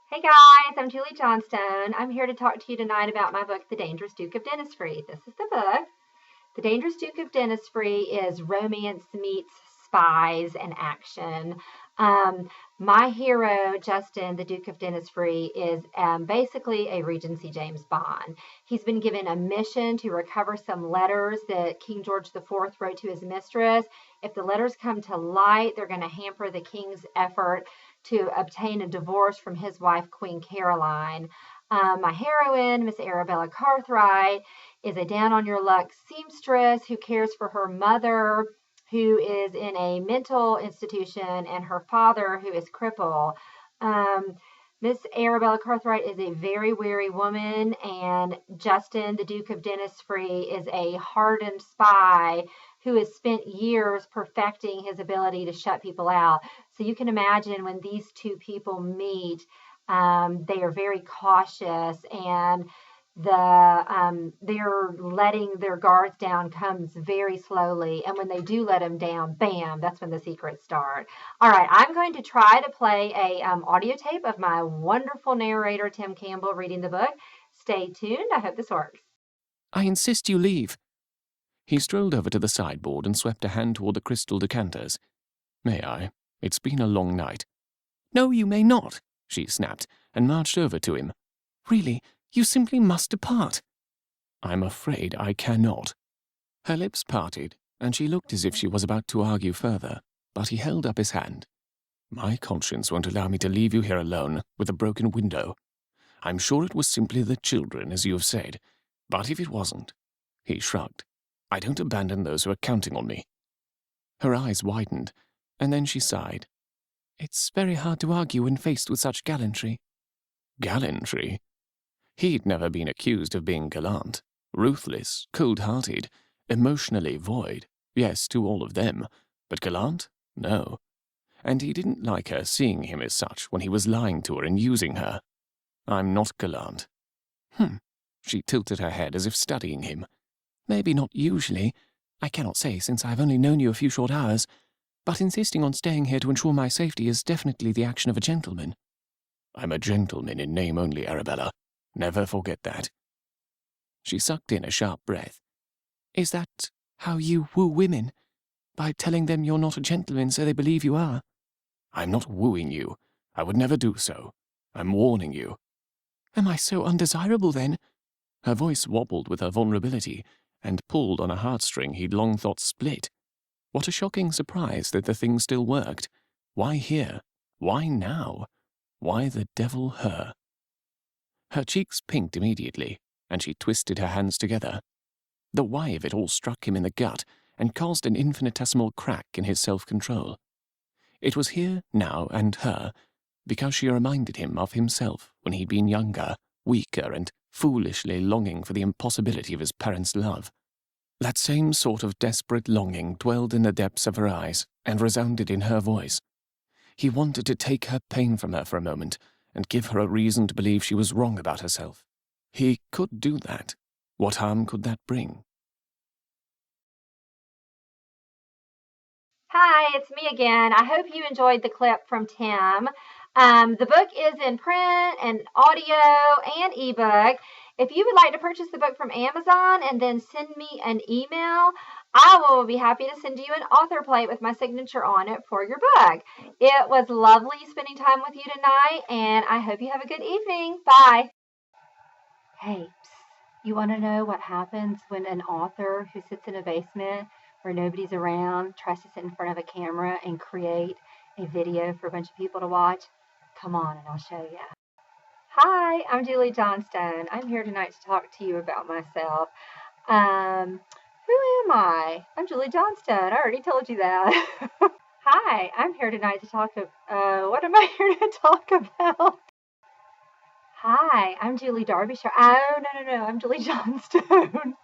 Hey guys, I'm Julie Johnstone. I'm here to talk to you tonight about my book, The Dangerous Duke of Dentistry. This is the book. The Dangerous Duke of Dentistry is romance meets spies and action. My hero, Justin, the Duke of Dentistry, is basically a Regency James Bond. He's been given a mission to recover some letters that King George IV wrote to his mistress. If the letters come to light, they're going to hamper the king's effort to obtain a divorce from his wife, Queen Caroline. My heroine, Miss Arabella Cartwright, is a down on your luck seamstress who cares for her mother, who is in a mental institution, and her father, who is crippled. Miss Arabella Cartwright is a very wary woman, and Justin, the Duke of Dentistry, is a hardened spy who has spent years perfecting his ability to shut people out. So you can imagine when these two people meet, they are very cautious, and they're letting their guards down comes very slowly, and when they do let them down, bam, that's when the secrets start. All right, I'm going to try to play a audio tape of my wonderful narrator Tim Campbell reading the book. Stay tuned. I hope this works. I insist you leave. He strolled over to the sideboard and swept a hand toward the crystal decanters. May I? It's been a long night. No, you may not, she snapped, and marched over to him. Really, you simply must depart. I'm afraid I cannot. Her lips parted, and she looked as if she was about to argue further, but he held up his hand. My conscience won't allow me to leave you here alone, with a broken window. I'm sure it was simply the children, as you have said, but if it wasn't, he shrugged, I don't abandon those who are counting on me. Her eyes widened, and then she sighed. It's very hard to argue when faced with such gallantry. Gallantry? He'd never been accused of being gallant, ruthless, cold-hearted, emotionally void, yes, to all of them, but gallant? No. And he didn't like her seeing him as such when he was lying to her and using her. I'm not gallant. She tilted her head as if studying him. Maybe not usually. I cannot say, since I've only known you a few short hours, but insisting on staying here to ensure my safety is definitely the action of a gentleman. I'm a gentleman in name only, Arabella. Never forget that. She sucked in a sharp breath. Is that how you woo women? By telling them you're not a gentleman so they believe you are? I'm not wooing you. I would never do so. I'm warning you. Am I so undesirable, then? Her voice wobbled with her vulnerability and pulled on a heartstring he'd long thought split. What a shocking surprise that the thing still worked. Why here? Why now? Why the devil her? Her cheeks pinked immediately, and she twisted her hands together. The why of it all struck him in the gut and caused an infinitesimal crack in his self-control. It was here, now, and her, because she reminded him of himself when he'd been younger, weaker, and foolishly longing for the impossibility of his parents' love. That same sort of desperate longing dwelled in the depths of her eyes and resounded in her voice. He wanted to take her pain from her for a moment and give her a reason to believe she was wrong about herself. He could do that. What harm could that bring? Hi, it's me again. I hope you enjoyed the clip from Tim. The book is in print and audio and ebook. If you would like to purchase the book from Amazon and then send me an email, I will be happy to send you an author plate with my signature on it for your book. It was lovely spending time with you tonight, and I hope you have a good evening. Bye. Hey, you want to know what happens when an author who sits in a basement where nobody's around tries to sit in front of a camera and create a video for a bunch of people to watch? Come on and I'll show you. Hi, I'm Julie Johnstone. I'm here tonight to talk to you about myself. Who am I? I'm Julie Johnstone. I already told you that. Hi, I'm here tonight to talk about, what am I here to talk about? Hi, I'm Julie Derbyshire. Oh, no, I'm Julie Johnstone.